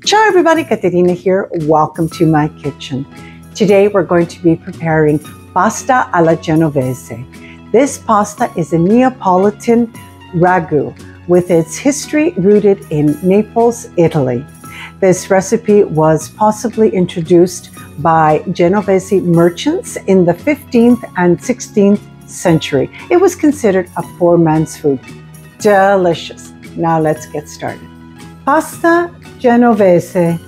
Ciao everybody, Caterina here. Welcome to my kitchen. Today we're going to be preparing pasta alla Genovese. This pasta is a Neapolitan ragu with its history rooted in Naples, Italy. This recipe was possibly introduced by Genovese merchants in the 15th and 16th century. It was considered a poor man's food. Delicious. Now let's get started. Pasta Genovese,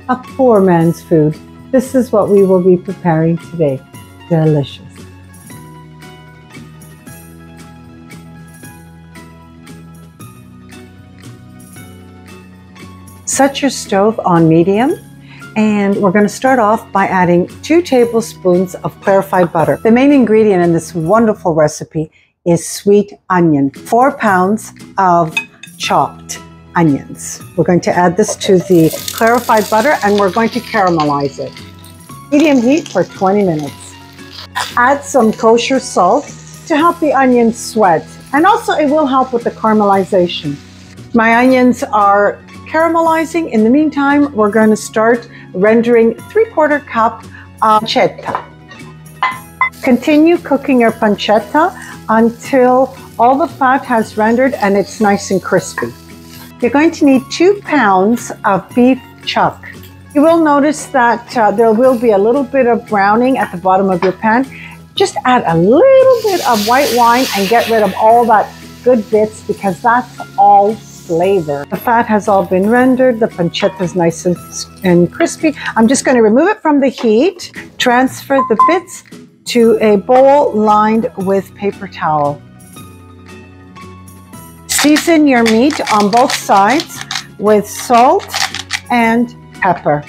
a poor man's food. This is what we will be preparing today. Delicious. Set your stove on medium, and we're going to start off by adding 2 tablespoons of clarified butter. The main ingredient in this wonderful recipe is sweet onion, 4 pounds of chopped onions. We're going to add this to the clarified butter and we're going to caramelize it. Medium heat for 20 minutes. Add some kosher salt to help the onions sweat, and also it will help with the caramelization. My onions are caramelizing. In the meantime, we're going to start rendering 3/4 cup of pancetta. Continue cooking your pancetta until all the fat has rendered and it's nice and crispy. You're going to need 2 pounds of beef chuck. You will notice that there will be a little bit of browning at the bottom of your pan. Just add a little bit of white wine and get rid of all that good bits, because that's all flavor. The fat has all been rendered. The pancetta is nice and crispy. I'm just going to remove it from the heat. Transfer the bits to a bowl lined with paper towel. Season your meat on both sides with salt and pepper.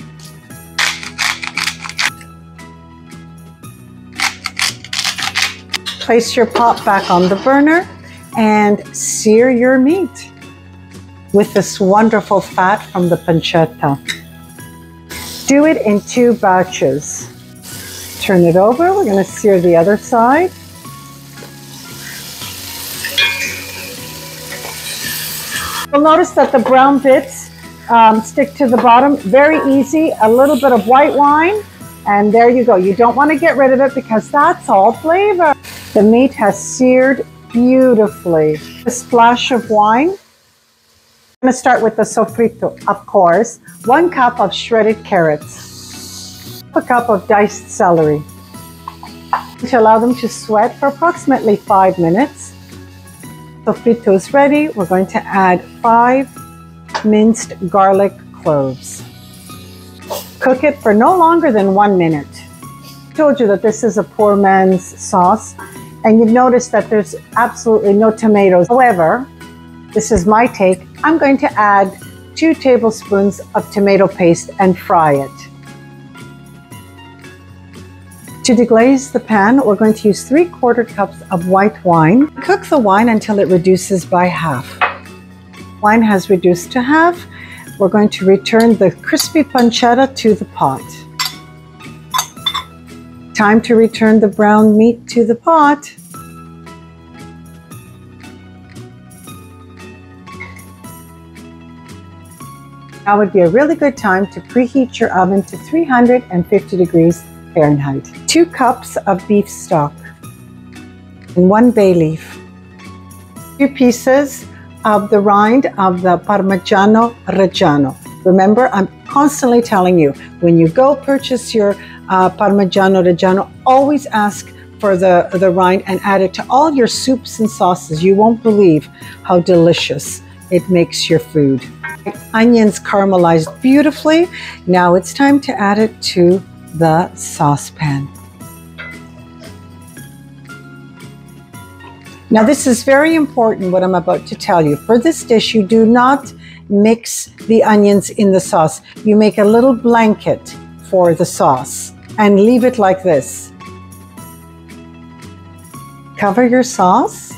Place your pot back on the burner and sear your meat with this wonderful fat from the pancetta. Do it in 2 batches. Turn it over. We're going to sear the other side. You'll notice that the brown bits stick to the bottom. Very easy. A little bit of white wine, and there you go. You don't want to get rid of it because that's all flavor. The meat has seared beautifully. A splash of wine. I'm going to start with the sofrito, of course. 1 cup of shredded carrots. A cup of diced celery. To allow them to sweat for approximately 5 minutes. Sofrito is ready. We're going to add 5 minced garlic cloves. Cook it for no longer than 1 minute. I told you that this is a poor man's sauce, and you've noticed that there's absolutely no tomatoes. However, this is my take. I'm going to add 2 tablespoons of tomato paste and fry it. To deglaze the pan, we're going to use 3/4 cups of white wine. Cook the wine until it reduces by half. Wine has reduced to half. We're going to return the crispy pancetta to the pot. Time to return the brown meat to the pot. Now would be a really good time to preheat your oven to 350 degrees Fahrenheit. 2 cups of beef stock and 1 bay leaf. 2 pieces of the rind of the Parmigiano Reggiano. Remember, I'm constantly telling you, when you go purchase your Parmigiano Reggiano, always ask for the rind and add it to all your soups and sauces. You won't believe how delicious it makes your food. Onions caramelized beautifully. Now it's time to add it to the saucepan. Now this is very important, what I'm about to tell you. For this dish, you do not mix the onions in the sauce. You make a little blanket for the sauce and leave it like this. Cover your sauce,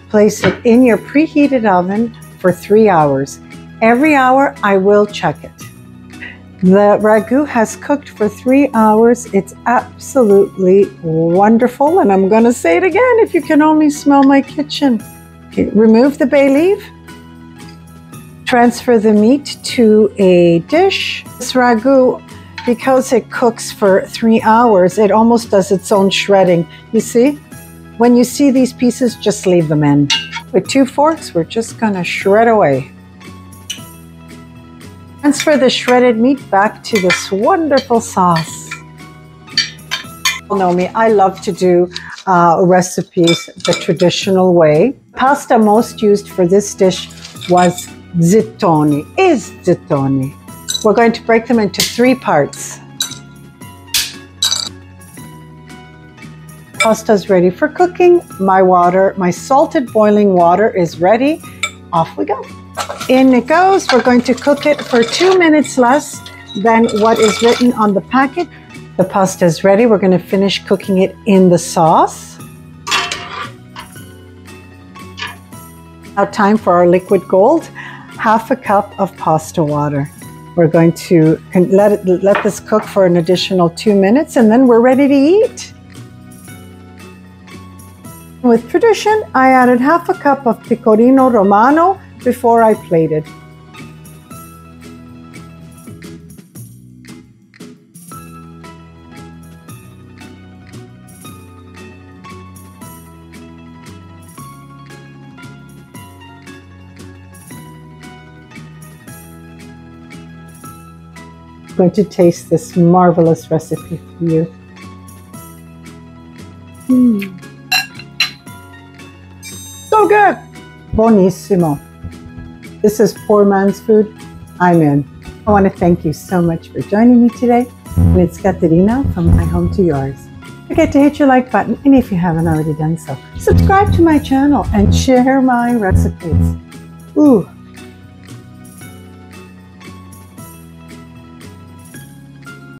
place it in your preheated oven for 3 hours. Every hour I will check it. The ragu has cooked for 3 hours. It's absolutely wonderful, and I'm going to say it again, if you can only smell my kitchen. Okay, remove the bay leaf. Transfer the meat to a dish. This ragu, because it cooks for 3 hours, it almost does its own shredding. You see? When you see these pieces, just leave them in. With 2 forks, we're just gonna shred away. Transfer the shredded meat back to this wonderful sauce. You know me, I love to do recipes the traditional way. Pasta most used for this dish was zittoni, We're going to break them into 3 parts. Pasta's ready for cooking. My salted boiling water is ready. Off we go. In it goes. We're going to cook it for 2 minutes less than what is written on the packet. The pasta is ready. We're going to finish cooking it in the sauce. Now time for our liquid gold. 1/2 cup of pasta water. We're going to let this cook for an additional 2 minutes, and then we're ready to eat. With tradition, I added 1/2 cup of pecorino romano before I plated. I'm going to taste this marvelous recipe for you. So good! Buonissimo. This is poor man's food. I'm in. I want to thank you so much for joining me today. And it's Caterina from My Home to Yours. Don't forget to hit your like button, and if you haven't already done so, subscribe to my channel and share my recipes. Ooh,